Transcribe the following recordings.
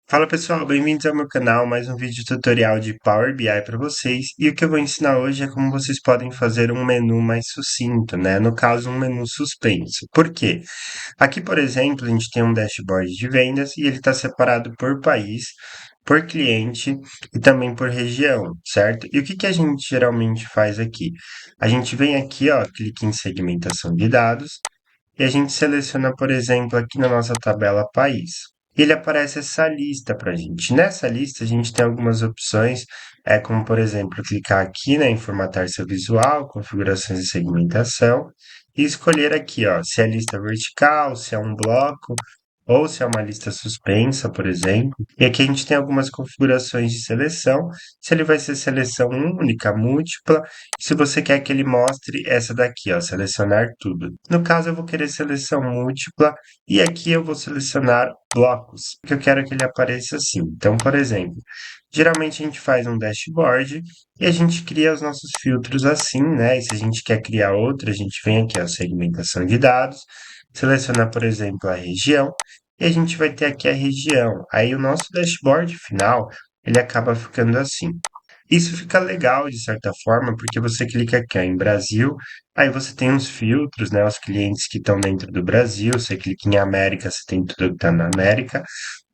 Fala pessoal, bem-vindos ao meu canal, mais um vídeo tutorial de Power BI para vocês. E o que eu vou ensinar hoje é como vocês podem fazer um menu mais sucinto, né? No caso, um menu suspenso. Por quê? Aqui, por exemplo, a gente tem um dashboard de vendas e ele está separado por país, por cliente e também por região, certo? E o que que a gente geralmente faz aqui? A gente vem aqui, ó, clica em segmentação de dados e a gente seleciona, por exemplo, aqui na nossa tabela país. E ele aparece essa lista para a gente. Nessa lista, a gente tem algumas opções, como, por exemplo, clicar aqui, né, em formatar seu visual, configurações de segmentação, e escolher aqui, ó, se é lista vertical, se é um bloco, ou se é uma lista suspensa, por exemplo. E aqui a gente tem algumas configurações de seleção, se ele vai ser seleção única, múltipla, e se você quer que ele mostre essa daqui, ó, selecionar tudo. No caso, eu vou querer seleção múltipla, e aqui eu vou selecionar blocos, que eu quero que ele apareça assim. Então, por exemplo, geralmente a gente faz um dashboard e a gente cria os nossos filtros assim, né? E se a gente quer criar outro, a gente vem aqui, ó, segmentação de dados, seleciona, por exemplo, a região, e a gente vai ter aqui a região. Aí o nosso dashboard final, ele acaba ficando assim. Isso fica legal de certa forma, porque você clica aqui ó, em Brasil, aí você tem uns filtros, né? Os clientes que estão dentro do Brasil, você clica em América, você tem tudo que está na América.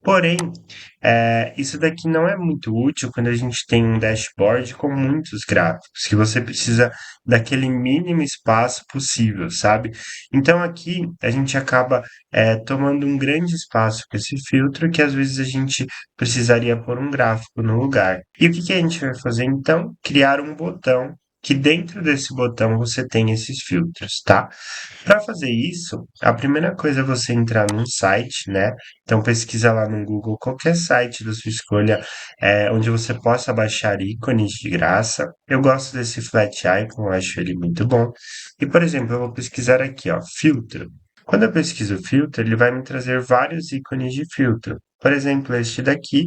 Porém, isso daqui não é muito útil quando a gente tem um dashboard com muitos gráficos, que você precisa daquele mínimo espaço possível, sabe? Então aqui a gente acaba tomando um grande espaço com esse filtro que às vezes a gente precisaria pôr um gráfico no lugar. E o que que a gente vai fazer então? Criar um botão que dentro desse botão você tem esses filtros, tá? Para fazer isso, a primeira coisa é você entrar num site, né? Então pesquisa lá no Google qualquer site da sua escolha, onde você possa baixar ícones de graça. Eu gosto desse Flat Icon, eu acho ele muito bom. E, por exemplo, eu vou pesquisar aqui, ó, filtro. Quando eu pesquiso filtro, ele vai me trazer vários ícones de filtro. Por exemplo, este daqui,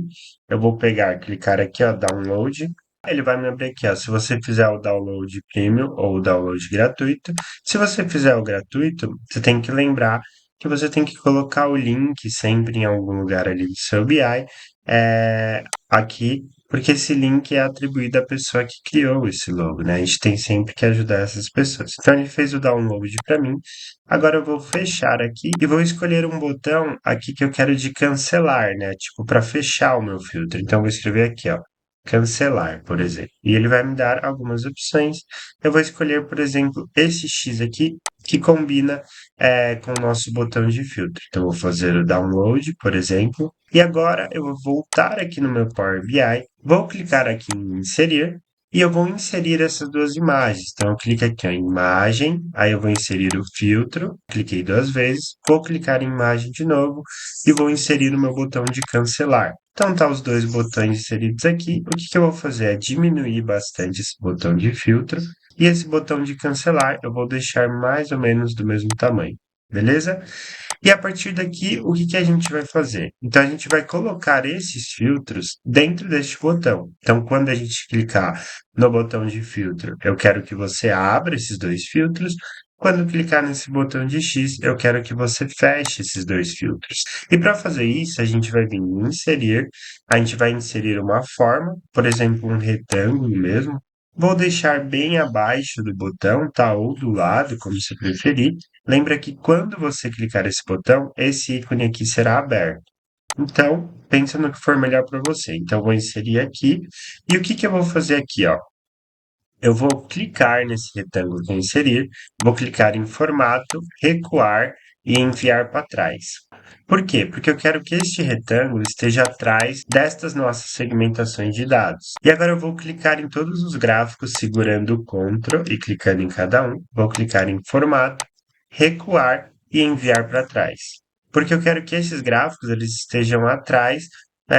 eu vou pegar, clicar aqui, ó, download. Ele vai me abrir aqui, ó, se você fizer o download premium ou o download gratuito. Se você fizer o gratuito, você tem que lembrar que você tem que colocar o link sempre em algum lugar ali do seu BI, aqui, porque esse link é atribuído à pessoa que criou esse logo, né? A gente tem sempre que ajudar essas pessoas. Então ele fez o download para mim. Agora eu vou fechar aqui e vou escolher um botão aqui que eu quero de cancelar, né? Tipo, para fechar o meu filtro. Então eu vou escrever aqui, ó, cancelar, por exemplo. E ele vai me dar algumas opções. Eu vou escolher, por exemplo, esse X aqui, que combina com o nosso botão de filtro. Então, eu vou fazer o download, por exemplo. E agora eu vou voltar aqui no meu Power BI, vou clicar aqui em inserir. E eu vou inserir essas duas imagens. Então, eu clico aqui ó, em imagem, aí eu vou inserir o filtro, cliquei duas vezes, vou clicar em imagem de novo e vou inserir o meu botão de cancelar. Então, tá os dois botões inseridos aqui. O que que eu vou fazer é diminuir bastante esse botão de filtro e esse botão de cancelar eu vou deixar mais ou menos do mesmo tamanho. Beleza? E a partir daqui, o que que a gente vai fazer? Então, a gente vai colocar esses filtros dentro deste botão. Então, quando a gente clicar no botão de filtro, eu quero que você abra esses dois filtros. Quando clicar nesse botão de X, eu quero que você feche esses dois filtros. E para fazer isso, a gente vai vir em inserir, a gente vai inserir uma forma, por exemplo, um retângulo mesmo. Vou deixar bem abaixo do botão, tá? Ou do lado, como você preferir. Lembra que quando você clicar esse botão, esse ícone aqui será aberto. Então, pensa no que for melhor para você. Então, eu vou inserir aqui. E o que que eu vou fazer aqui, ó? Eu vou clicar nesse retângulo que eu inserir, vou clicar em formato, recuar e enviar para trás. Por quê? Porque eu quero que este retângulo esteja atrás destas nossas segmentações de dados. E agora eu vou clicar em todos os gráficos segurando o Ctrl e clicando em cada um. Vou clicar em formato, recuar e enviar para trás. Porque eu quero que esses gráficos eles estejam atrás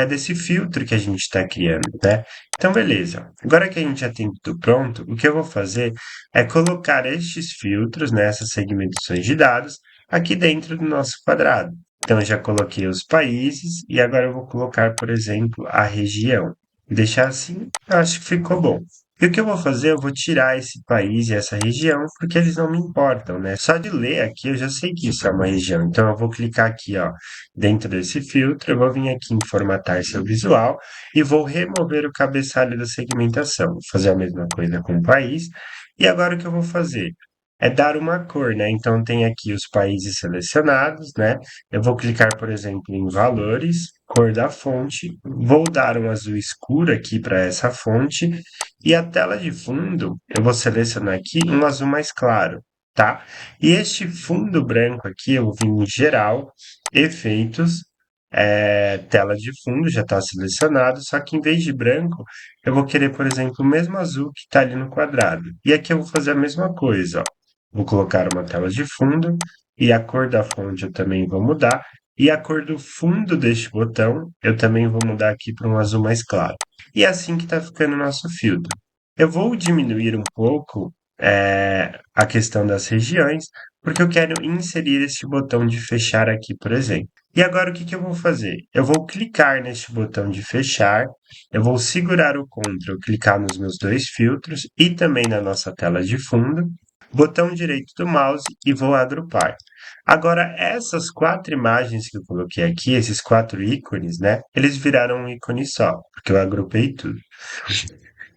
desse filtro que a gente está criando, né? Então, beleza. Agora que a gente já tem tudo pronto, o que eu vou fazer é colocar estes filtros, nessas segmentações de dados, aqui dentro do nosso quadrado. Então, eu já coloquei os países e agora eu vou colocar, por exemplo, a região. Deixar assim, eu acho que ficou bom. E o que eu vou fazer? Eu vou tirar esse país e essa região, porque eles não me importam, né? Só de ler aqui eu já sei que isso é uma região. Então eu vou clicar aqui, ó, dentro desse filtro, eu vou vir aqui em formatar seu visual e vou remover o cabeçalho da segmentação. Vou fazer a mesma coisa com o país. E agora o que eu vou fazer? É dar uma cor, né? Então tem aqui os países selecionados, né? Eu vou clicar, por exemplo, em valores, cor da fonte, vou dar um azul escuro aqui para essa fonte e a tela de fundo, eu vou selecionar aqui um azul mais claro, tá? E este fundo branco aqui, eu vou vir em geral, efeitos, tela de fundo, já está selecionado, só que em vez de branco, eu vou querer, por exemplo, o mesmo azul que está ali no quadrado. E aqui eu vou fazer a mesma coisa, ó. Vou colocar uma tela de fundo e a cor da fonte eu também vou mudar. E a cor do fundo deste botão eu também vou mudar aqui para um azul mais claro. E é assim que está ficando o nosso filtro. Eu vou diminuir um pouco a questão das regiões, porque eu quero inserir este botão de fechar aqui, por exemplo. E agora o que que eu vou fazer? Eu vou clicar neste botão de fechar, eu vou segurar o Ctrl, clicar nos meus dois filtros e também na nossa tela de fundo, botão direito do mouse e vou agrupar. Agora, essas quatro imagens que eu coloquei aqui, esses quatro ícones, né? Eles viraram um ícone só, porque eu agrupei tudo.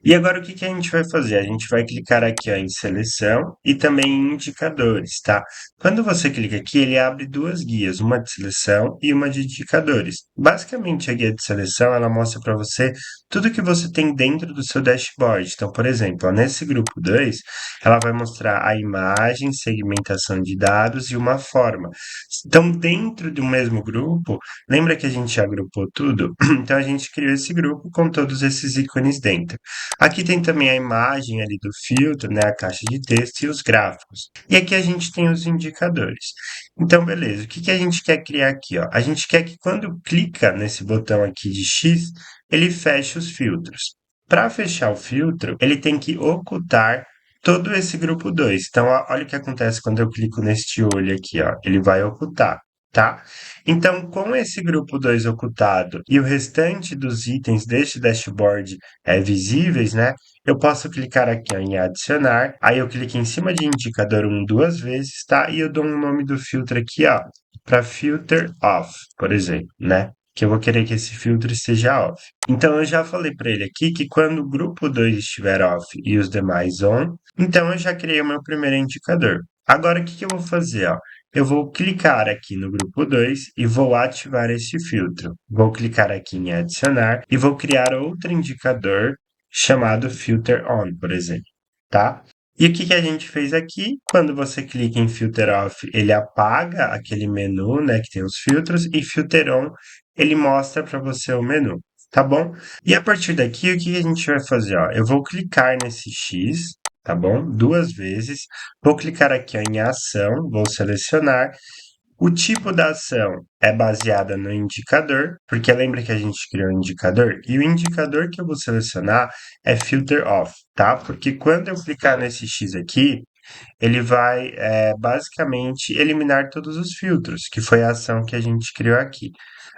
E agora o que que a gente vai fazer? A gente vai clicar aqui ó, em seleção e também em indicadores, tá? Quando você clica aqui, ele abre duas guias, uma de seleção e uma de indicadores. Basicamente, a guia de seleção, ela mostra para você tudo que você tem dentro do seu dashboard. Então, por exemplo, ó, nesse grupo 2, ela vai mostrar a imagem, segmentação de dados e uma forma. Então, dentro do mesmo grupo, lembra que a gente agrupou tudo? Então, a gente criou esse grupo com todos esses ícones dentro. Aqui tem também a imagem ali do filtro, né, a caixa de texto e os gráficos. E aqui a gente tem os indicadores. Então, beleza. O que que a gente quer criar aqui, ó? A gente quer que quando clica nesse botão aqui de X, ele feche os filtros. Para fechar o filtro, ele tem que ocultar todo esse grupo 2. Então, ó, olha o que acontece quando eu clico neste olho aqui, ó. Ele vai ocultar, tá? Então, com esse grupo 2 ocultado e o restante dos itens deste dashboard visíveis, né? Eu posso clicar aqui ó, em adicionar, aí eu clico em cima de indicador 1 duas vezes, tá? E eu dou um nome do filtro aqui, ó, para filter off, por exemplo, né? Que eu vou querer que esse filtro esteja off. Então eu já falei para ele aqui que quando o grupo 2 estiver off e os demais on, então eu já criei o meu primeiro indicador. Agora o que que eu vou fazer, ó? Eu vou clicar aqui no grupo 2 e vou ativar esse filtro. Vou clicar aqui em adicionar e vou criar outro indicador chamado filter on, por exemplo, tá? E o que que a gente fez aqui? Quando você clica em filter off, ele apaga aquele menu, né, que tem os filtros, e filter on, ele mostra para você o menu, tá bom? E a partir daqui, o que que a gente vai fazer? Ó? Eu vou clicar nesse X, tá bom? Duas vezes. Vou clicar aqui ó, em ação, vou selecionar. O tipo da ação é baseada no indicador, porque lembra que a gente criou um indicador? E o indicador que eu vou selecionar é filter off, tá? Porque quando eu clicar nesse X aqui, ele vai basicamente eliminar todos os filtros, que foi a ação que a gente criou aqui.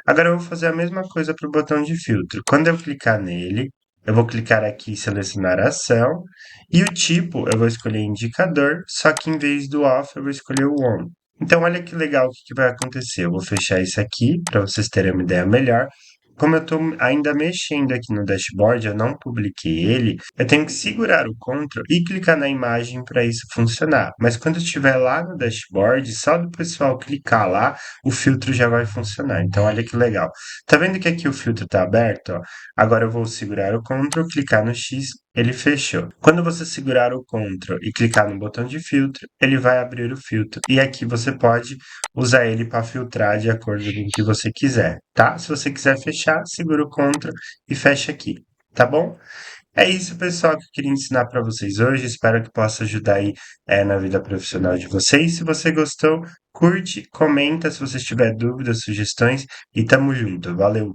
Agora eu vou fazer a mesma coisa para o botão de filtro. Quando eu clicar nele, eu vou clicar aqui em selecionar a ação, e o tipo eu vou escolher indicador, só que em vez do off eu vou escolher o on. Então olha que legal o que que vai acontecer. Eu vou fechar isso aqui para vocês terem uma ideia melhor. Como eu estou ainda mexendo aqui no dashboard, eu não publiquei ele, eu tenho que segurar o Ctrl e clicar na imagem para isso funcionar. Mas quando eu estiver lá no dashboard, só do pessoal clicar lá, o filtro já vai funcionar. Então, olha que legal. Tá vendo que aqui o filtro está aberto? Ó? Agora eu vou segurar o Ctrl, clicar no X, ele fechou. Quando você segurar o Ctrl e clicar no botão de filtro, ele vai abrir o filtro. E aqui você pode usar ele para filtrar de acordo com o que você quiser, tá? Se você quiser fechar, segura o Ctrl e fecha aqui, tá bom? É isso, pessoal, que eu queria ensinar para vocês hoje. Espero que possa ajudar aí na vida profissional de vocês. Se você gostou, curte, comenta se você tiver dúvidas, sugestões e tamo junto. Valeu!